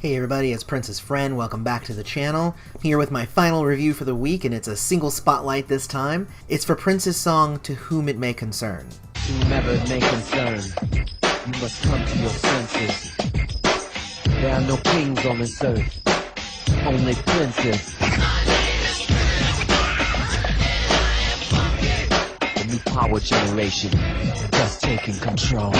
Hey everybody, it's Prince's friend. Welcome back to the channel. I'm here with my final review for the week, and it's a single spotlight this time. It's for Prince's song, To Whom It May Concern. To whomever it may concern, you must come to your senses. There are no kings on this earth, only princes. The new power generation, just taking control.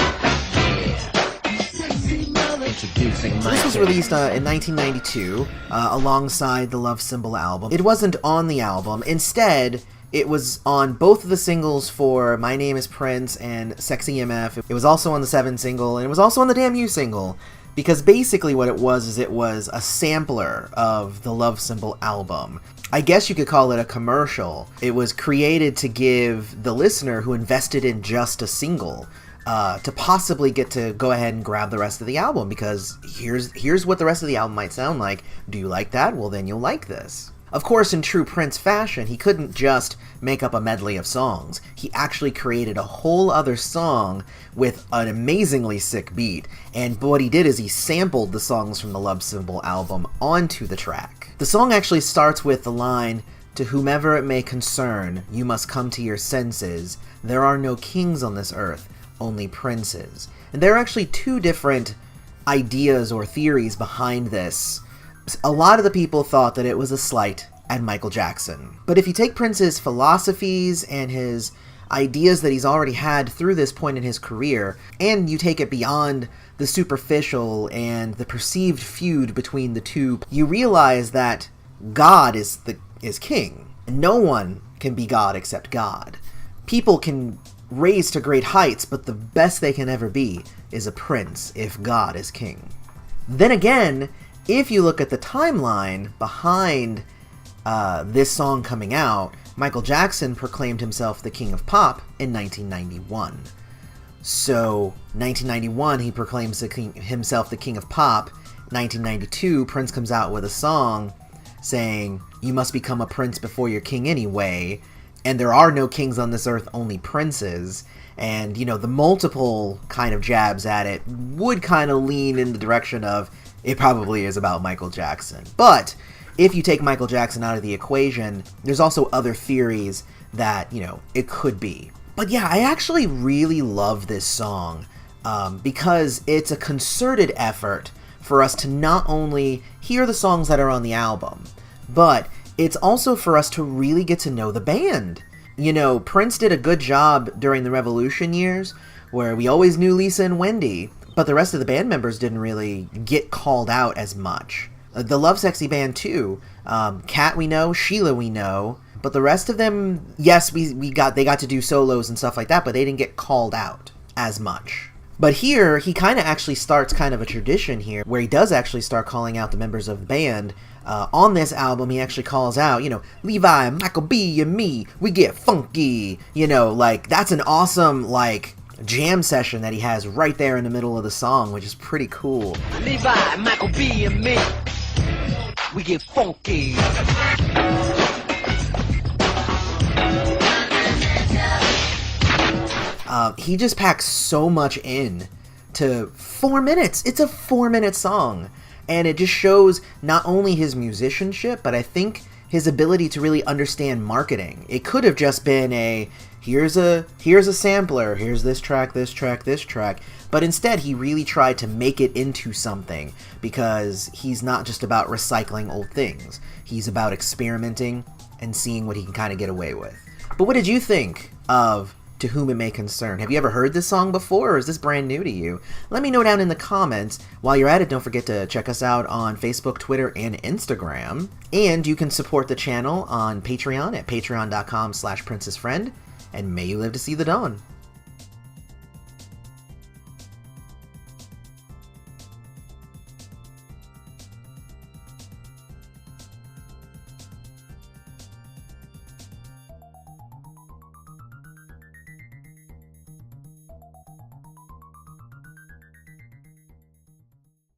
This was released in 1992 alongside the Love Symbol album. It wasn't on the album. Instead, it was on both of the singles for My Name is Prince and Sexy MF. It was also on the 7 single, and it was also on the Damn You single. Because basically what it was is it was a sampler of the Love Symbol album. I guess you could call it a commercial. It was created to give the listener who invested in just a single to possibly get to go ahead and grab the rest of the album, because here's what the rest of the album might sound like. Do you like that? Well, then you'll like this. Of course, in true Prince fashion, he couldn't just make up a medley of songs. He actually created a whole other song with an amazingly sick beat, and what he did is he sampled the songs from the Love Symbol album onto the track. The song actually starts with the line, "To whomever it may concern, you must come to your senses. There are no kings on this earth, only princes." And there are actually two different ideas or theories behind this. A lot of the people thought that it was a slight at Michael Jackson. But if you take Prince's philosophies and his ideas that he's already had through this point in his career, and you take it beyond the superficial and the perceived feud between the two, you realize that God is king. No one can be God except God. People can raise to great heights, but the best they can ever be is a prince if God is king. Then again, if you look at the timeline behind this song coming out, Michael Jackson proclaimed himself the king of pop in 1991. So, 1991, he proclaims himself the king of pop. 1992, Prince comes out with a song saying, "You must become a prince before you're king anyway," and there are no kings on this earth, only princes. And, you know, the multiple kind of jabs at it would kind of lean in the direction of it probably is about Michael Jackson. But if you take Michael Jackson out of the equation, there's also other theories that, you know, it could be. But yeah, I actually really love this song because it's a concerted effort for us to not only hear the songs that are on the album, but it's also for us to really get to know the band. You know, Prince did a good job during the Revolution years, where we always knew Lisa and Wendy, but the rest of the band members didn't really get called out as much. The Lovesexy band too. Kat we know, Sheila we know, but the rest of them, yes, they got to do solos and stuff like that, but they didn't get called out as much. But here, he kind of actually starts kind of a tradition here, where he does actually start calling out the members of the band. On this album, he actually calls out, you know, Levi, Michael B, and me, we get funky. You know, like, that's an awesome, like, jam session that he has right there in the middle of the song, which is pretty cool. Levi, Michael B, and me, we get funky. He just packs so much in to 4 minutes. It's a 4-minute song. And it just shows not only his musicianship, but I think his ability to really understand marketing. It could have just been here's a sampler, here's this track, this track, this track. But instead, he really tried to make it into something, because he's not just about recycling old things. He's about experimenting and seeing what he can kind of get away with. But what did you think of To Whom It May Concern? Have you ever heard this song before, or is this brand new to you? Let me know down in the comments. While you're at it, don't forget to check us out on Facebook, Twitter, and Instagram. And you can support the channel on Patreon at patreon.com/princessfriend. And may you live to see the dawn.